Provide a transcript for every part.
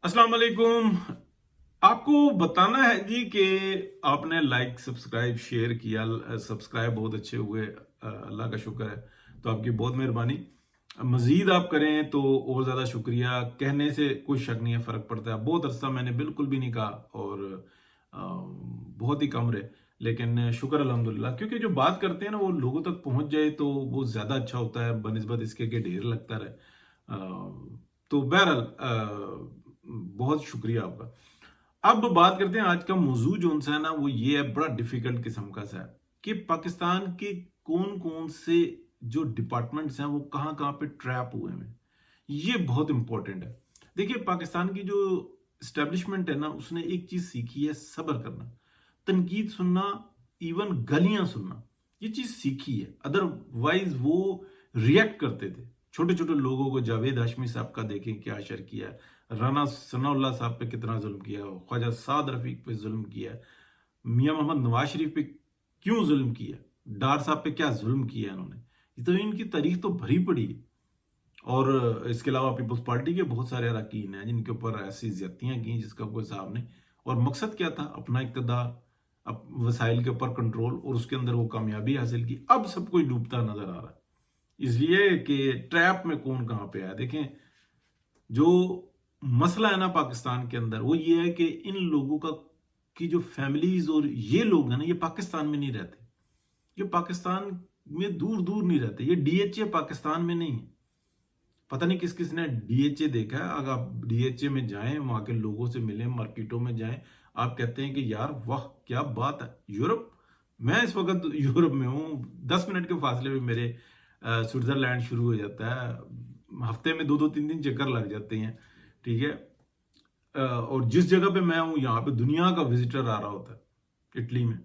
अस्सलाम वालेकुम। आपको बताना है जी कि आपने लाइक सब्सक्राइब शेयर किया। सब्सक्राइब बहुत अच्छे हुए, अल्लाह का शुक्र है। तो आपकी बहुत मेहरबानी। मज़ीद आप करें तो और ज़्यादा शुक्रिया। कहने से कोई शक नहीं है, फ़र्क पड़ता है। बहुत अरसा मैंने बिल्कुल भी नहीं कहा और बहुत ही कम रहे, लेकिन शुक्र अल्हम्दुलिल्लाह, क्योंकि जो बात करते हैं ना वो लोगों तक पहुंच जाए तो वो ज़्यादा अच्छा होता है बनिस्बत इसके कि ढेर लगता रहे। तो बहरहाल बहुत शुक्रिया आपका। अब बात करते हैं आज का मौजू जो सा है ना, वो ये है, बड़ा डिफिकल्ट किस्म का सा है कि पाकिस्तान के कौन कौन से जो डिपार्टमेंट्स हैं वो कहाँ कहाँ पे ट्रैप हुए हैं। ये बहुत इंपॉर्टेंट है। देखिए, पाकिस्तान की जो स्टैब्लिशमेंट है ना, उसने एक चीज सीखी है, सब्र करना, तनकीद सुनना, इवन गालियां सुनना। ये चीज सीखी है, अदरवाइज वो रिएक्ट करते थे। छोटे छोटे लोगों को, जावेद हाशमी साहब का देखें क्या असर किया है, राना सनाउल्लाह साहब पे कितना जुल्म किया, ख्वाजा साद रफीक पे जुल्म किया, मियां मोहम्मद नवाज शरीफ पे क्यों जुल्म किया, डार साहब पे क्या जुल्म किया इन्होंने। ये तो इनकी तारीख तो भरी पड़ी है। और इसके अलावा पीपल्स पार्टी के बहुत सारे अरकान हैं जिनके ऊपर ऐसी ज्यादतियां की जिसका कोई हिसाब नहीं। और मकसद क्या था? अपना इक़्तिदार, अब वसाइल के ऊपर कंट्रोल, और उसके अंदर वो कामयाबी हासिल की। अब सब कुछ डूबता नजर आ रहा है, इसलिए कि ट्रैप में कौन कहां पे आया। देखें, जो मसला है ना पाकिस्तान के अंदर, वो ये है कि इन लोगों का की जो फैमिलीज और ये लोग हैं ना, ये पाकिस्तान में नहीं रहते। ये पाकिस्तान में दूर दूर नहीं रहते। ये डीएचए पाकिस्तान में नहीं है। पता नहीं किस किस ने डीएचए देखा है। अगर आप डीएचए में जाएं, वहां के लोगों से मिलें, मार्केटों में जाएं, आप कहते हैं कि यार वाह क्या बात है। यूरोप, मैं इस वक्त यूरोप में हूँ, 10 मिनट के फासले में मेरे स्विट्जरलैंड शुरू हो जाता है। हफ्ते में दो दो तीन तीन चक्कर लग जाते हैं, ठीक है। और जिस जगह पे मैं हूँ, यहाँ पे दुनिया का विजिटर आ रहा होता है। इटली में,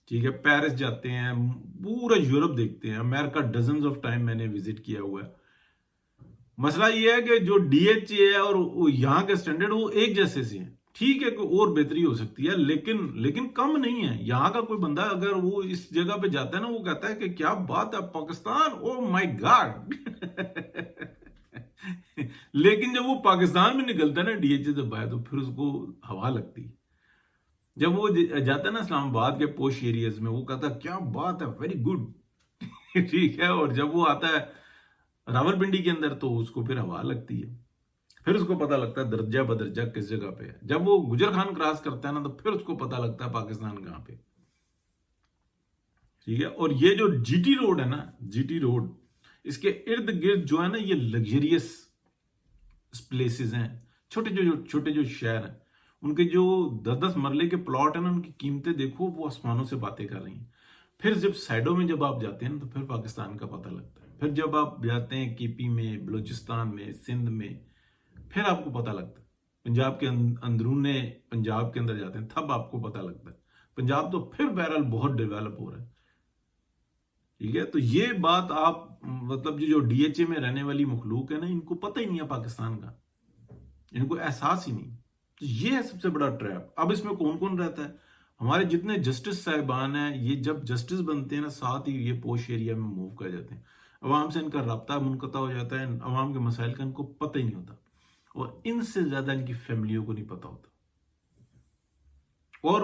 ठीक है, पेरिस जाते हैं, पूरा यूरोप देखते हैं। अमेरिका डजन्स ऑफ टाइम मैंने विजिट किया हुआ है। मसला ये है कि जो डीएचए है और यहाँ के स्टैंडर्ड वो एक जैसे से हैं। ठीक है, कोई और बेहतरी हो सकती है, लेकिन कम नहीं है। यहाँ का कोई बंदा अगर वो इस जगह पे जाता है ना, वो कहता है कि क्या बात है पाकिस्तान, ओ माय गॉड। लेकिन जब वो पाकिस्तान में निकलता है ना डीएचए से बाहर, तो फिर उसको हवा लगती है। जब वो जाता है ना इस्लामाबाद के पोश एरियाज में, वो कहता है क्या बात है, वेरी गुड। ठीक है। और जब वो आता है रावलपिंडी के अंदर, तो उसको फिर हवा लगती है। फिर उसको पता लगता है दर्जा बदर्जा किस जगह पे है। जब वो गुजर खान क्रॉस करता है ना, तो फिर उसको पता लगता है पाकिस्तान कहाँ पे। ठीक है। और ये जो जीटी रोड है ना, जीटी रोड, इसके इर्द गिर्द जो है ना, ये लग्जरियस प्लेसेस हैं। छोटे जो शहर हैं, उनके जो 10-10 मरले के प्लॉट हैं ना, उनकी कीमतें देखो, वो आसमानों से बातें कर रही हैं। फिर जब साइडों में जब आप जाते हैं ना, तो फिर पाकिस्तान का पता लगता है। फिर जब आप जाते हैं केपी में, बलूचिस्तान में, सिंध में, फिर आपको पता लगता है। पंजाब के अंदरूने पंजाब के अंदर जाते हैं, तब आपको पता लगता है। पंजाब तो फिर बहरहाल बहुत डेवलप हो रहा है। ठीक है। तो ये बात आप, मतलब जो डीएचए में रहने वाली मखलूक है ना, इनको पता ही नहीं है पाकिस्तान का, इनको एहसास ही नहीं। तो ये है सबसे बड़ा ट्रैप। अब इसमें कौन कौन रहता है? हमारे जितने जस्टिस साहिबान हैं, ये जब जस्टिस बनते हैं ना, साथ ही ये पोश एरिया में मूव कर जाते हैं। अवाम से इनका रब्ता मुनक़ता हो जाता है, अवाम के मसाइल का इनको पता ही नहीं होता, और इनसे ज्यादा इनकी फैमिलियों को नहीं पता होता। और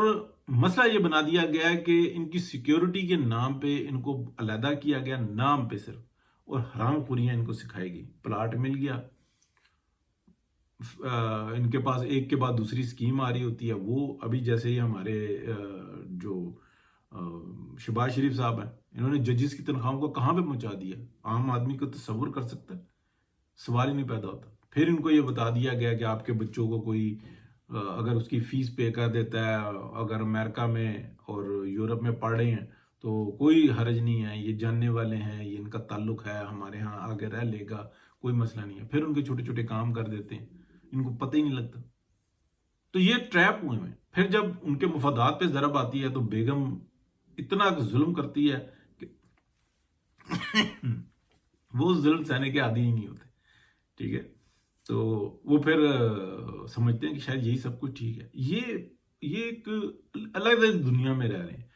मसला ये बना दिया गया है कि इनकी सिक्योरिटी के नाम पे इनको अलहदा किया गया, नाम पे सिर्फ, और हरामखोरियां इनको सिखाई गई। प्लाट मिल गया, इनके पास एक के बाद दूसरी स्कीम आ रही होती है। वो अभी जैसे ही हमारे जो शहबाज शरीफ साहब हैं, इन्होंने जजेस की तनख्वाहों को कहाँ पे पहुंचा दिया, आम आदमी को तसव्वुर कर सकता है? सवाल ही नहीं पैदा होता। फिर इनको ये बता दिया गया कि आपके बच्चों को कोई अगर उसकी फीस पे कर देता है, अगर अमेरिका में और यूरोप में पढ़ रहे हैं, तो कोई हर्ज नहीं है, ये जानने वाले हैं, ये इनका ताल्लुक है, हमारे यहाँ आगे रह लेगा, कोई मसला नहीं है। फिर उनके छोटे छोटे काम कर देते हैं, इनको पता ही नहीं लगता। तो ये ट्रैप हुए हैं। फिर जब उनके मुफादात पे जरब आती है, तो बेगम इतना जुल्म करती है कि वो जुल्म सहने के आदी ही नहीं होते। ठीक है। तो वो फिर समझते हैं कि शायद यही सब कुछ ठीक है। ये एक अलग अलग दुनिया में रह रहे हैं।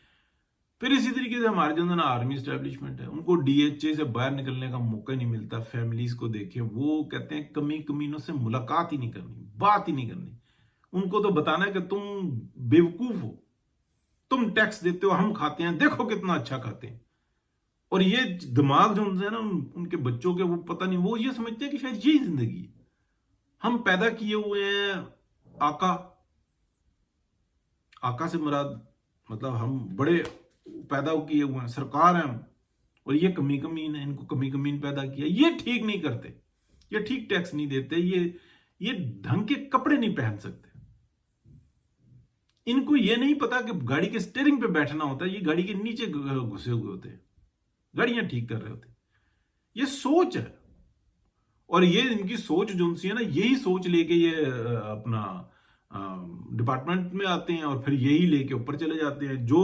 फिर इसी तरीके से हमारे जो ना आर्मी स्टैब्लिशमेंट है, उनको डीएचए से बाहर निकलने का मौका ही नहीं मिलता। फैमिलीज को देखें, वो कहते हैं कमीनों से मुलाकात ही नहीं करनी, بات ہی نہیں کرنی. ان کو تو بتانا ہے کہ تم بیوقوف ہو, تم ٹیکس دیتے ہو, ہم کھاتے ہیں, دیکھو کتنا اچھا کھاتے ہیں. اور یہ دماغ جو ان سے نا ان کے بچوں کے, وہ پتہ نہیں, وہ یہ سمجھتے ہیں کہ شاید یہی زندگی ہے. ہم پیدا کیے ہوئے ہیں آقا, آقا سے مراد مطلب ہم بڑے پیدا کیے ہوئے ہیں, سرکار ہیں ہم, اور یہ کمی کمین ہے, ان کو کمی کمین پیدا کیا. یہ ٹھیک نہیں کرتے, یہ ٹھیک ٹیکس نہیں دیتے, یہ ڈھنگ کے کپڑے نہیں پہن سکتے. ان کو یہ نہیں پتا کہ گاڑی کے سٹیئرنگ پہ بیٹھنا ہوتا ہے, یہ گاڑی کے نیچے گھسے ہوئے ہوتے ہیں, گاڑیاں ٹھیک کر رہے ہوتے ہیں. یہ سوچ ہے, اور یہ ان کی سوچ جو سی ہے نا, یہی سوچ لے کے یہ اپنا ڈپارٹمنٹ میں آتے ہیں, اور پھر یہی لے کے اوپر چلے جاتے ہیں. جو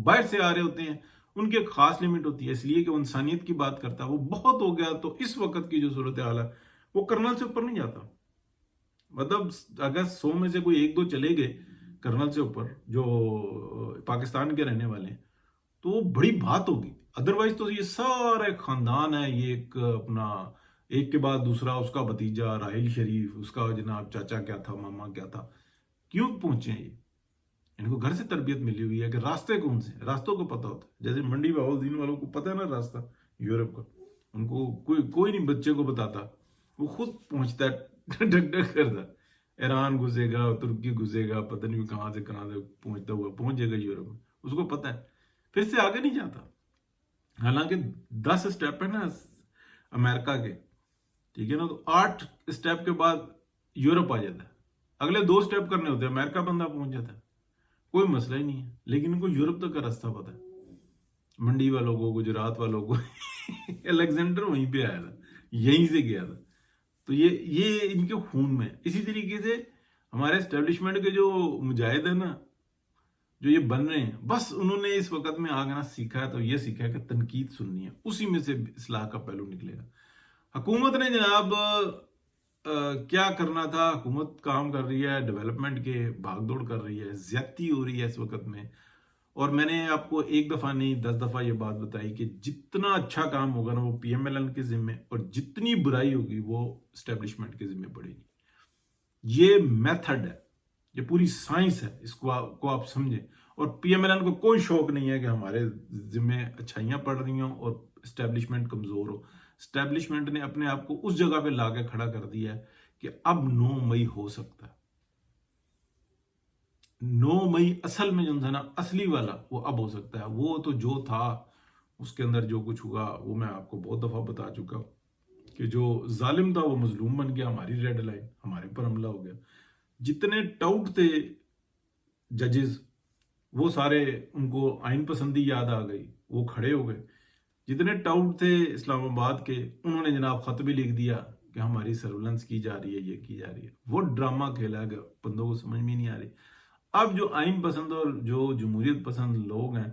باہر سے آ رہے ہوتے ہیں ان کی ایک خاص لمٹ ہوتی ہے, اس لیے کہ وہ انسانیت کی بات کرتا ہے. وہ بہت ہو گیا تو اس وقت کی جو صورتحال ہے وہ کرنل سے اوپر نہیں جاتا. مطلب اگر 100 میں سے کوئی 1-2 چلے گئے کرنل سے اوپر جو پاکستان کے رہنے والے ہیں, تو وہ بڑی بات ہوگی. ادروائز تو یہ سارا ایک خاندان ہے, یہ ایک اپنا ایک کے بعد دوسرا, اس کا بھتیجا راحیل شریف, اس کا جناب چاچا کیا تھا, ماما کیا تھا. کیوں پہنچے ہیں یہ؟ ان کو گھر سے تربیت ملی ہوئی ہے کہ راستے کون سے, راستوں کو پتا ہوتا ہے. جیسے منڈی بہاؤالدین والوں کو پتا ہے نا راستہ یورپ کا, ان کو کوئی نہیں بچے کو بتاتا, وہ خود پہنچتا ہے, ڈگ ڈگ کرتا. ایران گھسے گا, ترکی گھسے گا, پتہ نہیں کہاں سے پہنچتا ہوا پہنچ جائے گا یورپ میں, اس کو پتا ہے, پھر سے آگے نہیں جاتا. حالانکہ 10 سٹیپ ہے نا امریکہ کے, ٹھیک ہے نا, تو 8 سٹیپ کے بعد یورپ آ جاتا ہے. اگلے 2 سٹیپ کرنے ہوتے ہیں, امریکہ بندہ پہنچ جاتا ہے, کوئی مسئلہ ہی نہیں ہے. لیکن ان کو یورپ تک کا راستہ پتا ہے. منڈی والوں کو, گجرات والوں کو الیگزینڈر وہیں پہ آیا تھا, یہیں سے گیا تھا. تو یہ ان کے خون میں. اسی طریقے سے ہمارے اسٹیبلشمنٹ کے جو مجاہد ہیں نا, جو یہ بن رہے ہیں, بس انہوں نے اس وقت میں آگے سیکھا ہے, تو یہ سیکھا ہے کہ تنقید سننی ہے, اسی میں سے اصلاح کا پہلو نکلے گا. حکومت نے جناب کیا کرنا تھا, حکومت کام کر رہی ہے ڈیولپمنٹ کے, بھاگ دوڑ کر رہی ہے, زیادتی ہو رہی ہے اس وقت میں. اور میں نے آپ کو 1 دفعہ نہیں 10 دفعہ یہ بات بتائی کہ جتنا اچھا کام ہوگا نا وہ PMLN کے ذمے, اور جتنی برائی ہوگی وہ اسٹیبلشمنٹ کے ذمے پڑے گی. یہ میتھڈ ہے, یہ پوری سائنس ہے, اس کو آپ سمجھیں. اور PMLN کو کوئی شوق نہیں ہے کہ ہمارے ذمے اچھائیاں پڑ رہی ہوں اور اسٹیبلشمنٹ کمزور ہو. اسٹیبلشمنٹ نے اپنے آپ کو اس جگہ پہ لا کے کھڑا کر دیا ہے کہ اب 9 مئی ہو سکتا ہے. 9 مئی اصل میں جو تھا نا, اصلی والا, وہ اب ہو سکتا ہے. وہ تو جو تھا اس کے اندر جو کچھ ہوا وہ میں آپ کو بہت دفعہ بتا چکا کہ جو ظالم تھا وہ مظلوم بن گیا. ہماری ریڈ لائن, ہمارے پر حملہ ہو گیا. جتنے ٹاؤٹ تھے ججز, وہ سارے ان کو آئین پسندی یاد آ گئی, وہ کھڑے ہو گئے. جتنے ٹاؤٹ تھے اسلام آباد کے, انہوں نے جناب خط بھی لکھ دیا کہ ہماری سرولنس کی جا رہی ہے, یہ کی جا رہی ہے. وہ ڈرامہ کھیلا گیا, بندوں کو سمجھ میں نہیں آ رہی. اب جو آئین پسند اور جو جمہوریت پسند لوگ ہیں,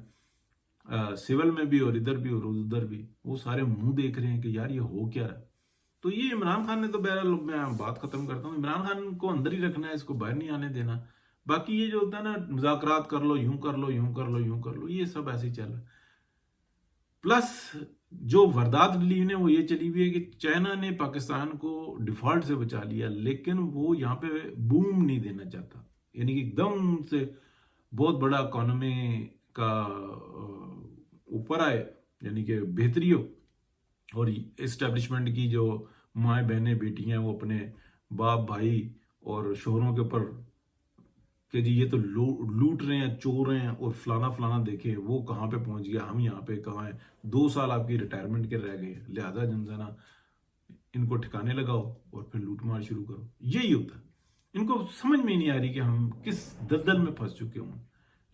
سول میں بھی اور ادھر بھی اور ادھر بھی, وہ سارے منہ دیکھ رہے ہیں کہ یار یہ ہو کیا رہا ہے. تو یہ عمران خان نے تو بہرحال, میں بات ختم کرتا ہوں, عمران خان کو اندر ہی رکھنا ہے, اس کو باہر نہیں آنے دینا. باقی یہ جو ہوتا ہے نا مذاکرات کر لو, یوں کر لو, یوں کر لو, یوں کر لو, یہ سب ایسے ہی چل رہا ہے. پلس جو واردات ریلیو نے وہ یہ چلی ہوئی ہے کہ چائنا نے پاکستان کو ڈیفالٹ سے بچا لیا, لیکن وہ یہاں پہ بوم نہیں دینا چاہتا. یعنی کہ ایک دم سے بہت بڑا اکانومی کا اوپر آئے, یعنی کہ بہتری ہو, اور اسٹیبلشمنٹ کی جو مائیں بہنیں بیٹیاں وہ اپنے باپ بھائی اور شوہروں کے اوپر کہ جی یہ تو لوٹ رہے ہیں, چور رہے ہیں, اور فلانا فلانا دیکھیں وہ کہاں پہ پہنچ گیا, ہم یہاں پہ کہاں ہیں, 2 سال آپ کی ریٹائرمنٹ کے رہ گئے, لہذا جنزنا ان کو ٹھکانے لگاؤ اور پھر لوٹ مار شروع کرو. یہی ہوتا ہے. ان کو سمجھ میں نہیں آ رہی کہ ہم کس دلدل میں پھنس چکے ہوں,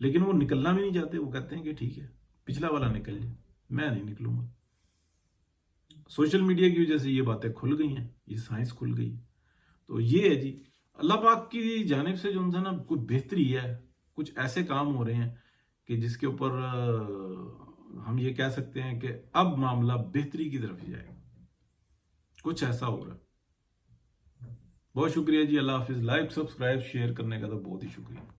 لیکن وہ نکلنا بھی نہیں چاہتے. وہ کہتے ہیں کہ ٹھیک ہے پچھلا والا نکل جائے, میں نہیں نکلوں گا. سوشل میڈیا کی وجہ سے یہ باتیں کھل گئی ہیں, یہ سائنس کھل گئی. تو یہ ہے جی, اللہ پاک کی جانب سے جو نا کچھ بہتری ہے, کچھ ایسے کام ہو رہے ہیں کہ جس کے اوپر ہم یہ کہہ سکتے ہیں کہ اب معاملہ بہتری کی طرف جائے گا. کچھ ایسا ہو رہا ہے. بہت شکریہ جی, اللہ حافظ. لائک سبسکرائب شیئر کرنے کا تو بہت ہی شکریہ.